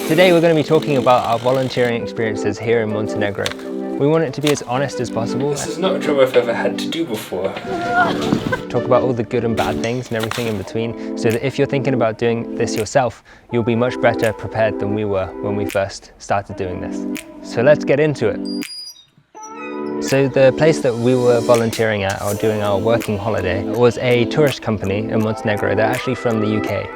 Today we're going to be talking about our volunteering experiences here in Montenegro. We want it to be as honest as possible. This is not a job I've ever had to do before. Talk about all the good and bad things and everything in between, so that if you're thinking about doing this yourself, you'll be much better prepared than we were when we first started doing this. So let's get into it. So the place that we were volunteering at, or doing our working holiday, was a tourist company in Montenegro. They're actually from the UK,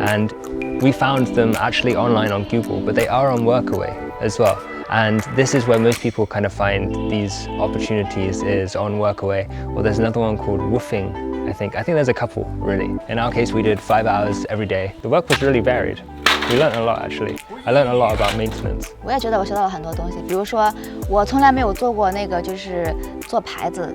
and we found them actually online on Google, but they are on Workaway as well. And this is where most people kind of find these opportunities, is on Workaway. Or there's another one called Woofing, I think. I think there's a couple, really. In our case, we did 5 hours every day. The work was really varied. We learned a lot, actually. I learned a lot about maintenance. 我也觉得我学到了很多东西，比如说我从来没有做过那个就是做牌子，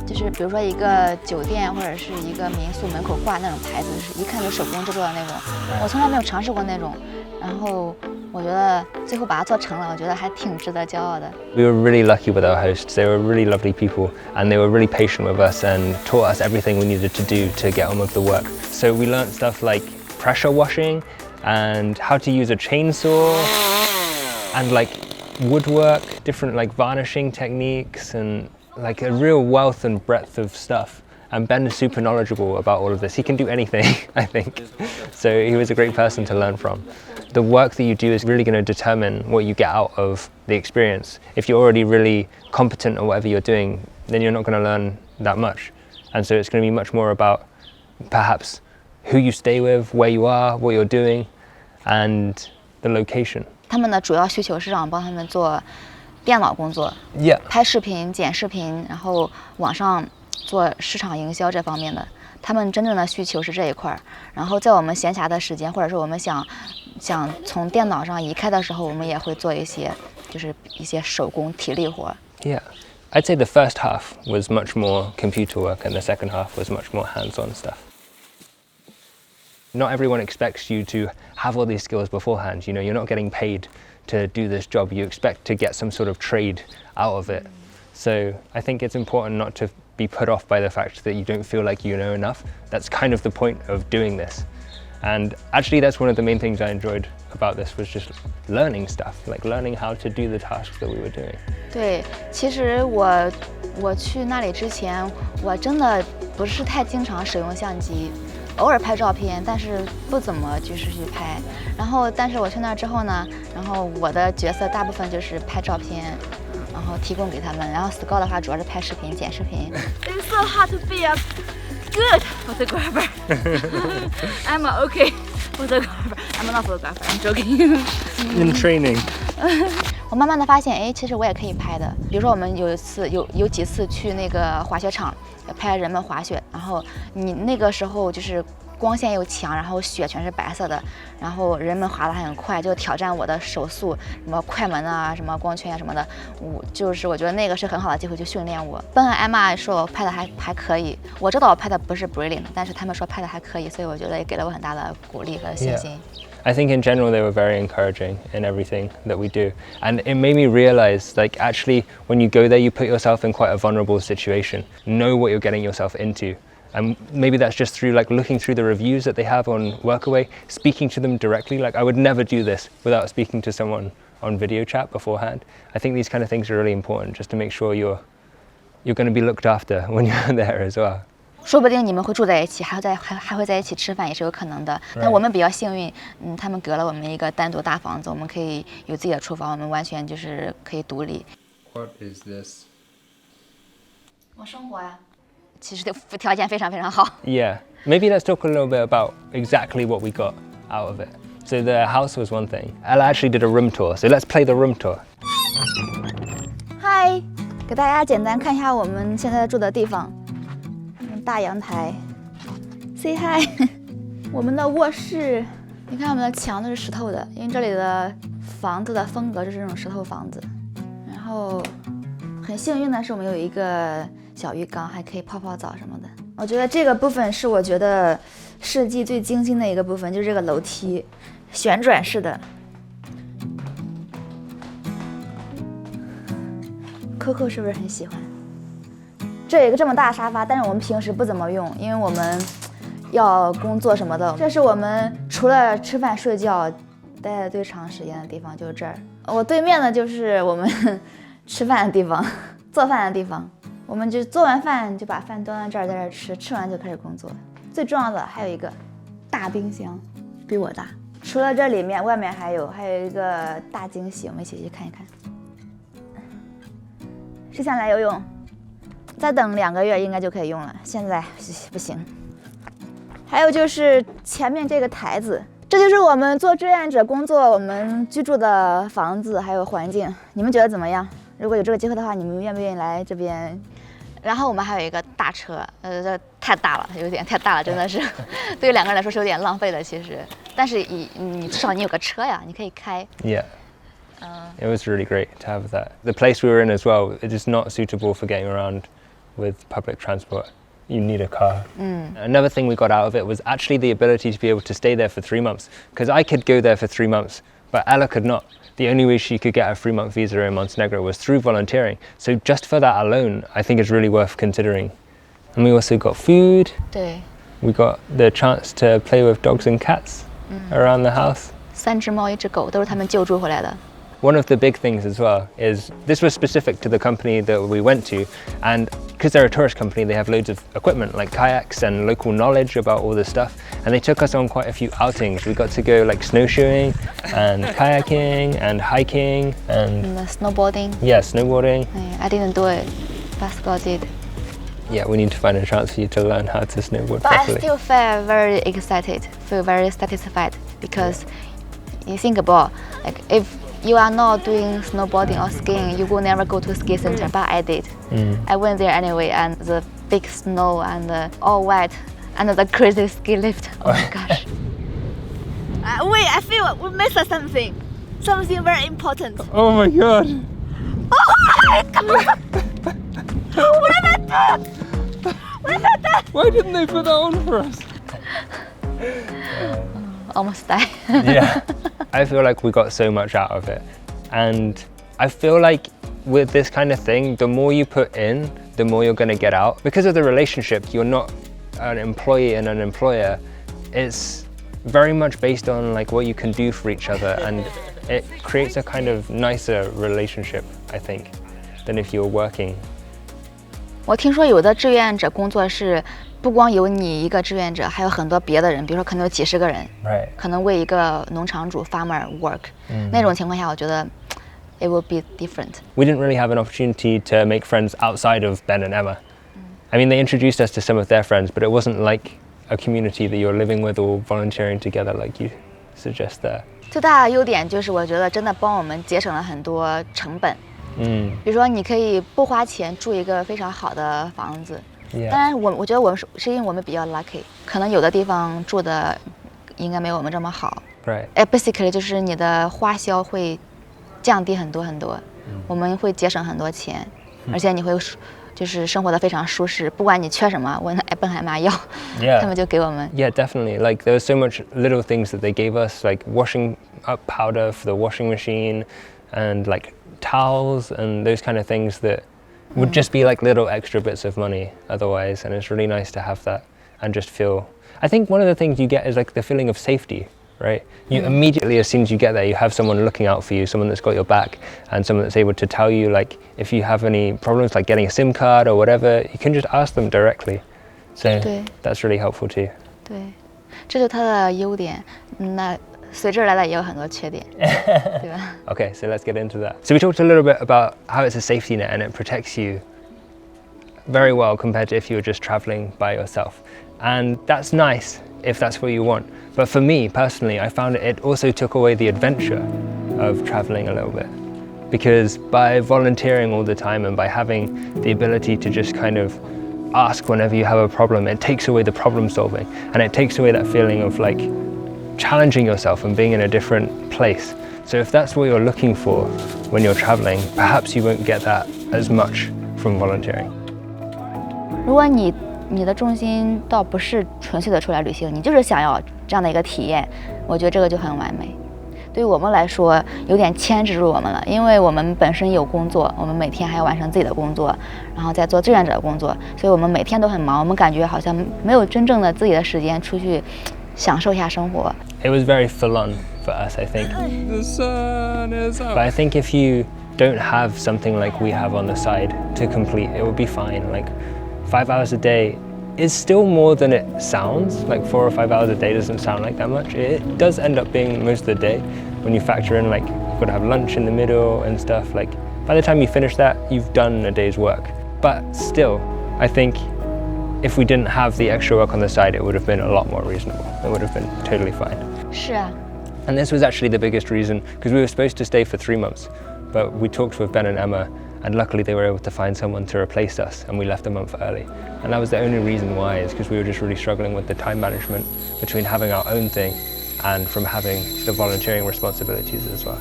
就是比如说一个酒店或者是一个民宿门口挂那种牌子，就是一看就手工制作的那种，我从来没有尝试过那种。然后我觉得最后把它做成了，我觉得还挺值得骄傲的。We were really lucky with our hosts. They were really lovely people, and they were really patient with us and taught us everything we needed to do to get on with the work. So we learned stuff like pressure washing and how to use a chainsaw and like woodwork, different like varnishing techniques, and like a real wealth and breadth of stuff. And Ben is super knowledgeable about all of this. He can do anything, I think. So he was a great person to learn from. The work that you do is really going to determine what you get out of the experience. If you're already really competent at whatever you're doing, then you're not going to learn that much. And so it's going to be much more about perhaps who you stay with, where you are, what you're doing, and the location. 他们的主要需求是让我帮他们做电脑工作， Yeah. 拍视频、剪视频，然后网上做市场营销这方面的。他们真正的需求是这一块儿。然后在我们闲暇的时间，或者说我们想从电脑上移开的时候，我们也会做一些手工体力活。 Yeah. I'd say the first half was much more computer work, and the second half was much more hands-on stuff. Not everyone expects you to have all these skills beforehand. You know, you're not getting paid to do this job. You expect to get some sort of trade out of it. So I think it's important not to be put off by the fact that you don't feel like you know enough. That's kind of the point of doing this. And actually that's one of the main things I enjoyed about this, was just learning stuff, like learning how to do the tasks that we were doing. 对，其实我去那里之前，我真的不是太经常使用相机，偶尔拍照片，但是不怎么就是去拍。然后，但是我去那之后呢，然后我的角色大部分就是拍照片，然后提供给他们。然后 Scott 的话主要是拍视频、剪视频。It's so hard to be a good photographer. I'm a okay photographer. I'm not photographer. I'm joking. In training. 我慢慢的发现，哎，其实我也可以拍的。比如说我们有几次去那个滑雪场拍人们滑雪，然后你那个时候就是光线又强，然后雪全是白色的，然后人们滑得还很快，就挑战我的手速，什么快门啊，什么光圈啊什么的。我觉得那个是很好的机会去训练我。Ben和 Emma 说我拍的还可以，我知道我拍的不是 brilliant， 但是他们说拍的还可以，所以我觉得也给了我很大的鼓励和信心。I think in general they were very encouraging in everything that we do, and it made me realize, like, actually when you go there you put yourself in quite a vulnerable situation. Know what you're getting yourself into, and maybe that's just through like looking through the reviews that they have on Workaway, speaking to them directly. Like, I would never do this without speaking to someone on video chat beforehand. I think these kind of things are really important, just to make sure you're going to be looked after when you're there as well. 说不定你们会住在一起，还会在一起吃饭，也是有可能的。但我们比较幸运，他们给了我们一个单独大房子，我们可以有自己的厨房，我们完全就是可以独立。What is this? 我生活呀，其实条件非常非常好。Yeah, maybe let's talk a little bit about exactly what we got out of it. So the house was one thing. Ella actually did a room tour, so let's play the room tour. Hi， 给大家简单看一下我们现在住的地方。大阳台 ，Say hi 。我们的卧室，你看我们的墙都是石头的，因为这里的房子的风格就是这种石头房子。然后很幸运的是，我们有一个小浴缸，还可以泡泡澡什么的。我觉得这个部分是我觉得设计最精心的一个部分，就是这个楼梯，旋转式的。Coco 是不是很喜欢？这有一个这么大的沙发，但是我们平时不怎么用，因为我们要工作什么的。这是我们除了吃饭睡觉，待的最长时间的地方就是这儿。我对面的就是我们吃饭的地方，做饭的地方。我们就做完饭就把饭端到这儿，在这儿吃，吃完就开始工作。最重要的还有一个大冰箱，比我大。除了这里面，外面还有一个大惊喜，我们一起去看一看。谁想来游泳？再等2个月应该就可以用了，现在不行。还有就是前面这个台子，这就是我们做志愿者工作我们居住的房子还有环境，你们觉得怎么样？如果有这个机会的话，你们愿不愿意来这边？然后我们还有一个大车，这太大了，有点太大了，真的是，对于2个人来说是有点浪费的，其实。但是你至少你有个车呀，你可以开。Yeah. It was really great to have that. The place we were in as well, it is not suitable for getting around with public transport. You need a car. Another thing we got out of it was actually the ability to be able to stay there for 3 months. Because I could go there for 3 months, but Ella could not. The only way she could get a 3-month visa in Montenegro was through volunteering. So just for that alone, I think it's really worth considering. And we also got food. 对。We got the chance to play with dogs and cats around the house. 3只猫1只狗都是他们救助回来的。One of the big things as well is this was specific to the company that we went to, and because they're a tourist company, they have loads of equipment like kayaks and local knowledge about all this stuff, and they took us on quite a few outings. We got to go like snowshoeing and kayaking and hiking and snowboarding. Yeah, snowboarding. I didn't do it. Pascal did. Yeah, we need to find a chance for you to learn how to snowboard but properly. I still feel very excited, feel very satisfied because you think about like if you are not doing snowboarding or skiing, you will never go to a ski center, but I did. I went there anyway, and the big snow and all wet, and the crazy ski lift. Oh my gosh. Wait, I feel we missed something very important. Oh my god! Oh my god! What did I do? What did I do? Why didn't they put that on for us? Almost died. Yeah. I feel like we got so much out of it, and I feel like with this kind of thing, the more you put in, the more you're going to get out. Because of the relationship, you're not an employee and an employer. It's very much based on like what you can do for each other, and it creates a kind of nicer relationship, I think, than if you're working. 我听说有的志愿者工作是不光有你一个志愿者，还有很多别的人，比如说可能有几10个人， Right. 可能为一个农场主 farmer work。那种情况下，我觉得 it will be different. We didn't really have an opportunity to make friends outside of Ben and Emma. I mean, they introduced us to some of their friends, but it wasn't like a community that you're living with or volunteering together like you suggest there. 最大的优点就是我觉得真的帮我们节省了很多成本。比如说你可以不花钱住一个非常好的房子。当然我觉得我们是因为我们比较 lucky， 可能有的地方住的应该没有我们这么好。Right. Basically 就是你的花销会降低很多很多，我们会节省很多钱，而且你会就是生活的非常舒适，不管你缺什么，问奔海妈要，他们就给我们。Yeah, definitely. Like there were so much little things that they gave us, like washing up powder for the washing machine, and like towels and those kind of things that would just be like little extra bits of money otherwise, and it's really nice to have that and just feel. I think one of the things you get is like the feeling of safety, right? You immediately, as soon as you get there, you have someone looking out for you, someone that's got your back, and someone that's able to tell you like if you have any problems like getting a SIM card or whatever, you can just ask them directly. So that's really helpful too. 对，这就是它的优点。那随之而来的也有很多缺点，对吧？ Okay, so let's get into that. So we talked a little bit about how it's a safety net and it protects you very well compared to if you were just traveling by yourself. And that's nice if that's what you want. But for me personally, I found it also took away the adventure of traveling a little bit. Because by volunteering all the time and by having the ability to just kind of ask whenever you have a problem, it takes away the problem solving, and it takes away that feeling of like challenging yourself and being in a different place. So if that's what you're looking for when you're traveling, perhaps you won't get that as much from volunteering. 如果你的重心倒不是纯粹的出来旅行，你就是想要这样的一个体验，我觉得这个就很完美。对于我们来说，有点牵制住我们了，因为我们本身有工作，我们每天还要完成自己的工作，然后再做志愿者的工作，所以我们每天都很忙，我们感觉好像没有真正的自己的时间出去享受一下生活。It was very full on for us, I think. The sun is up. But I think if you don't have something like we have on the side to complete, it would be fine. Like 5 hours a day is still more than it sounds. Like 4 or 5 hours a day doesn't sound like that much. It does end up being most of the day when you factor in like you've got to have lunch in the middle and stuff. Like by the time you finish that, you've done a day's work. But still, I think if we didn't have the extra work on the side, it would have been a lot more reasonable. It would have been totally fine.是啊， And this was actually the biggest reason, because we were supposed to stay for 3 months, but we talked with Ben and Emma, and luckily they were able to find someone to replace us, and we left a month early. And that was the only reason why, is because we were just really struggling with the time management between having our own thing and from having the volunteering responsibilities as well.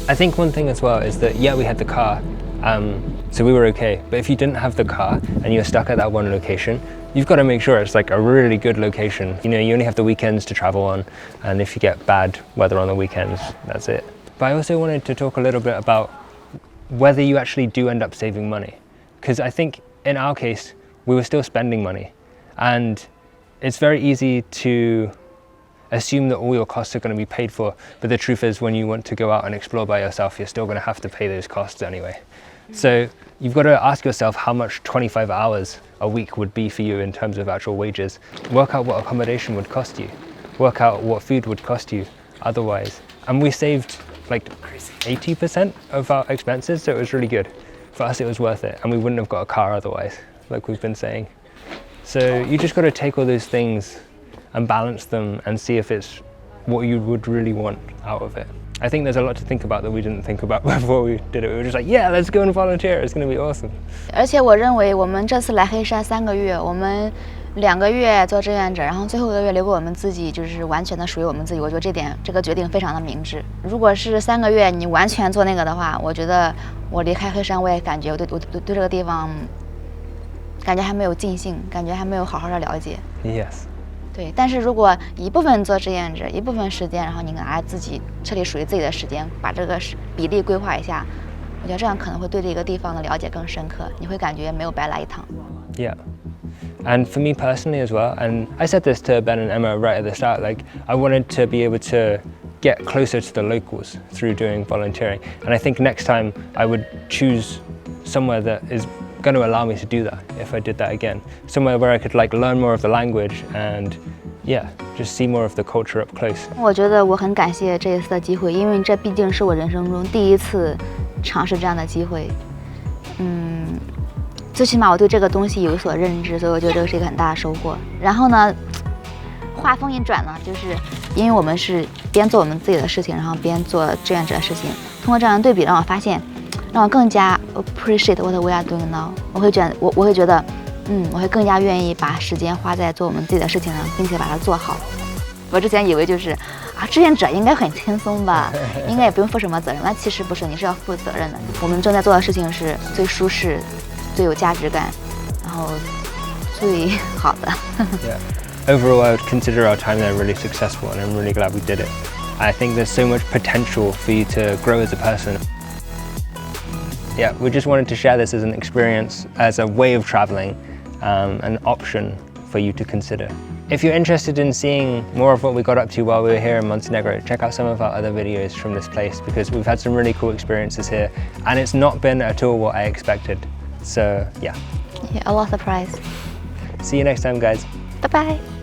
I think one thing as well is that, yeah, we had the car, so we were okay. But if you didn't have the car and you're stuck at that one location, you've got to make sure it's like a really good location. You know, you only have the weekends to travel on, and if you get bad weather on the weekends, that's it. But I also wanted to talk a little bit about whether you actually do end up saving money. Because I think in our case, we were still spending money. And it's very easy to assume that all your costs are going to be paid for, but the truth is when you want to go out and explore by yourself, you're still going to have to pay those costs anyway. So you've got to ask yourself how much 25 hours a week would be for you in terms of actual wages. Work out what accommodation would cost you. Work out what food would cost you otherwise. And we saved like 80% of our expenses, so it was really good. For us, it was worth it, and we wouldn't have got a car otherwise, like we've been saying. So you just got to take all those things and balance them and see if it's what you would really want out of it. I think there's a lot to think about that we didn't think about before we did it. We were just like, yeah, let's go and volunteer. It's going to be awesome. 而且我认为我们这次来黑山3个月，我们2个月做志愿者，然后最后1个月留给我们自己，就是完全的属于我们自己。我觉得这个决定非常的明智。如果是3个月你完全做那个的话，我觉得我离开黑山，我也感觉我对这个地方感觉还没有尽兴，感觉还没有好好的了解。 Yes. 对，但是如果一部分做志愿者，一部分时间，然后你拿来自己彻底属于自己的时间，把这个比例规划一下，我觉得这样可能会对这个地方的了解更深刻，你会感觉没有白来一趟。 Yeah. And for me personally as well, and I said this to Ben and Emma right at the start, like I wanted to be able to get closer to the locals through doing volunteering. And I think next time I would choose somewhere that is going to allow me to do that if I did that again. Somewhere where I could like learn more of the language and yeah, just see more of the culture up close. 我觉得我很感谢这一次的机会，因为这毕竟是我人生中第一次尝试这样的机会。最起码我对这个东西有所认知，所以我觉得这个是一个很大的收获。然后呢，话锋一转呢，就是因为我们是边做我们自己的事情，然后边做志愿者的事情，通过这样的对比，让我发现，让我更加 appreciate what we are doing now。我会觉得，我会更加愿意把时间花在做我们自己的事情上，并且把它做好。我之前以为就是志愿者应该很轻松吧，应该也不用负什么责任。那其实不是，你是要负责任的。我们正在做的事情是最舒适、最有价值感，然后最好的。Yeah. Overall, I would consider our time there really successful, and I'm really glad we did it. I think there's so much potential for you to grow as a person. Yeah, we just wanted to share this as an experience, as a way of traveling, an option for you to consider. If you're interested in seeing more of what we got up to while we were here in Montenegro, check out some of our other videos from this place, because we've had some really cool experiences here, and it's not been at all what I expected. So yeah. Yeah, a lot of surprise. See you next time, guys. Bye bye.